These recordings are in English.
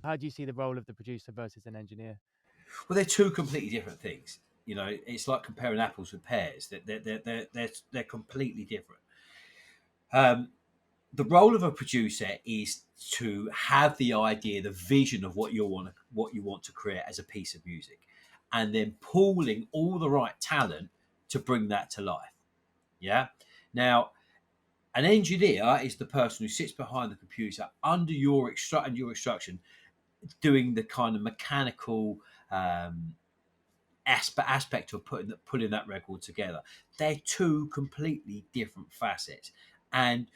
How do you see the role of the producer versus an engineer? Well, they're two completely different things. It's like comparing apples with pears. They're completely different. Um, the role of a producer is to have the idea, the vision of what you want to create as a piece of music, and then pooling all the right talent to bring that to life. Yeah. Now, an engineer is the person who sits behind the computer under your instruction, doing the kind of mechanical um, aspect of putting that record together. They're two completely different facets, and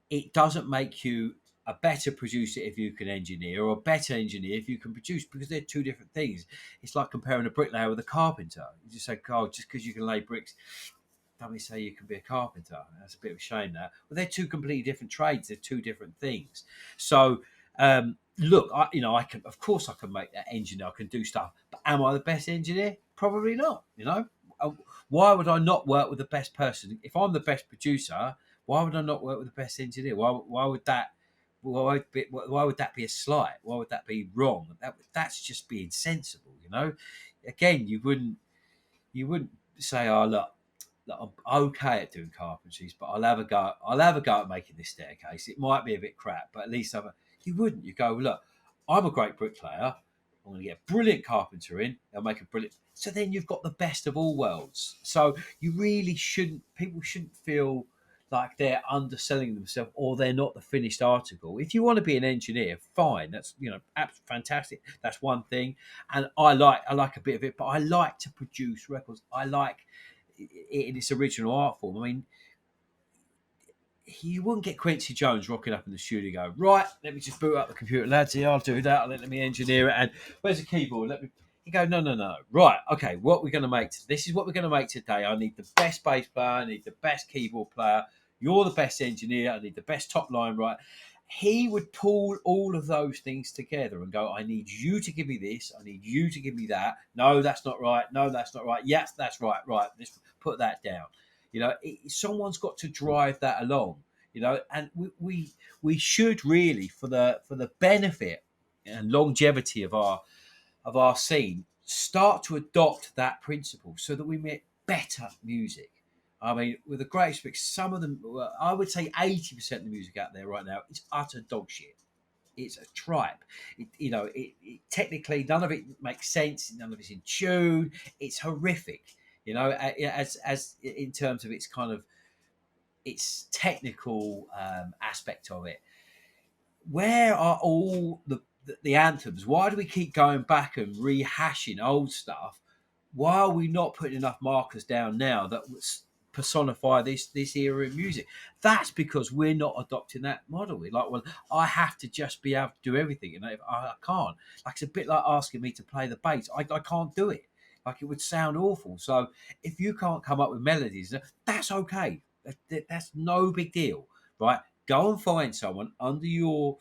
it doesn't make you a better producer if you can engineer, or a better engineer if you can produce, because they're two different things. It's like comparing a bricklayer with a carpenter. You just say, "Oh, just because you can lay bricks, don't we say you can be a carpenter?" That's a bit of a shame. That, well, they're two completely different trades. They're two different things. So, look, I can, of course, I can make that engineer. I can do stuff, but am I the best engineer? Probably not. Uh, why would I not work with the best person? If I'm the best producer, why would I not work with the best engineer? Why would that? Why would that be a slight? Why would that be wrong? That's just being sensible. Again, you wouldn't say, "Oh, look, I'm okay at doing carpentries, but I'll have a go. I'll have a go at making this staircase. It might be a bit crap, but at least I've." You wouldn't. You go, "Look, I'm a great bricklayer. I'm going to get a brilliant carpenter in. They'll make a brilliant." So then you've got the best of all worlds. So you really shouldn't. People shouldn't feel like they're underselling themselves, or they're not the finished article. If you want to be an engineer, fine. That's fantastic. That's one thing, and I like a bit of it, but I like to produce records. I like it in its original art form. I mean, you wouldn't get Quincy Jones rocking up in the studio, go, "Right, let me just boot up the computer, lads. Here, I'll do that. Let me engineer it. And where's the keyboard? Let me." You go, "No, no, no. Right, okay. What we're going to make? This is what we're going to make today. I need the best bass player. I need the best keyboard player. You're the best engineer. I need the best top line. Right." He would pull all of those things together and go, "I need you to give me this. I need you to give me that. No, that's not right. No, that's not right. Yes, that's right. Right. Let's put that down." Someone's got to drive that along. And we should really, for the benefit and longevity of our scene, start to adopt that principle so that we make better music. I mean, with the greatest respect, some of them, well, I would say 80% of the music out there right now is utter dog shit. It's a tripe. Technically, none of it makes sense. None of it's in tune. It's horrific. As in terms of its technical aspect of it. Where are all the anthems? Why do we keep going back and rehashing old stuff? Why are we not putting enough markers down now that personify this era of music? That's because we're not adopting that model. We're like, well, I have to just be able to do everything, and if I can't. Like, it's a bit like asking me to play the bass. I can't do it. Like, it would sound awful. So if you can't come up with melodies, that's okay. That's no big deal, right? Go and find someone under your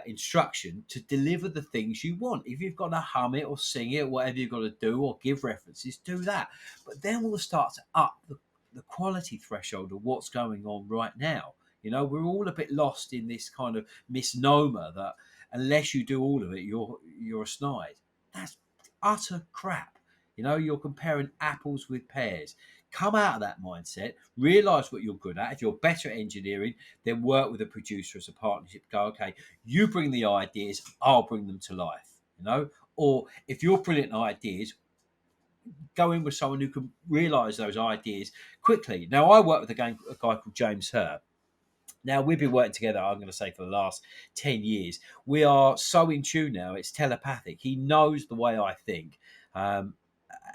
instruction to deliver the things you want. If you've got to hum it or sing it, whatever you've got to do, or give references, do that. But then we'll start to up the quality threshold of what's going on right now. We're all a bit lost in this kind of misnomer that unless you do all of it, you're a snide. That's utter crap. You're comparing apples with pears. Come out of that mindset, realize what you're good at. If you're better at engineering, then work with a producer as a partnership. Go, okay, you bring the ideas, I'll bring them to life. Or if you're brilliant at ideas, go in with someone who can realize those ideas quickly. Now, I work with a guy called James Hurt. Now, we've been working together, I'm going to say, for the last 10 years. We are so in tune now, it's telepathic. He knows the way I think. Um,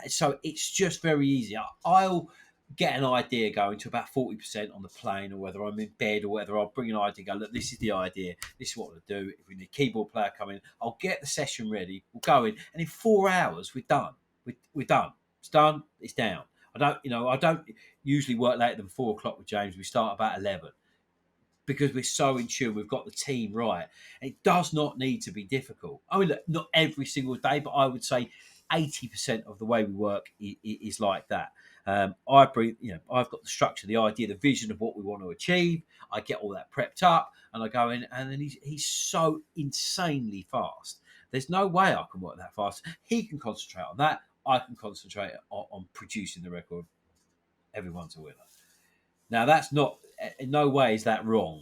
so it's just very easy. I'll get an idea going to about 40% on the plane, or whether I'm in bed, or whether I'll bring an idea, go, "Look, this is the idea, this is what we'll do. If we need a keyboard player coming, I'll get the session ready, we'll go in, and in 4 hours, we're done. We're done. It's done, it's down. I don't usually work later than 4 o'clock with James. We start about 11 because we're so in tune. We've got the team right. It does not need to be difficult. I mean, look, not every single day, but I would say 80% of the way we work is like that. I've got the structure, the idea, the vision of what we want to achieve. I get all that prepped up, and I go in, and then he's so insanely fast. There's no way I can work that fast. He can concentrate on that. I can concentrate on producing the record. Everyone's a winner. Now, that's not, in no way is that wrong.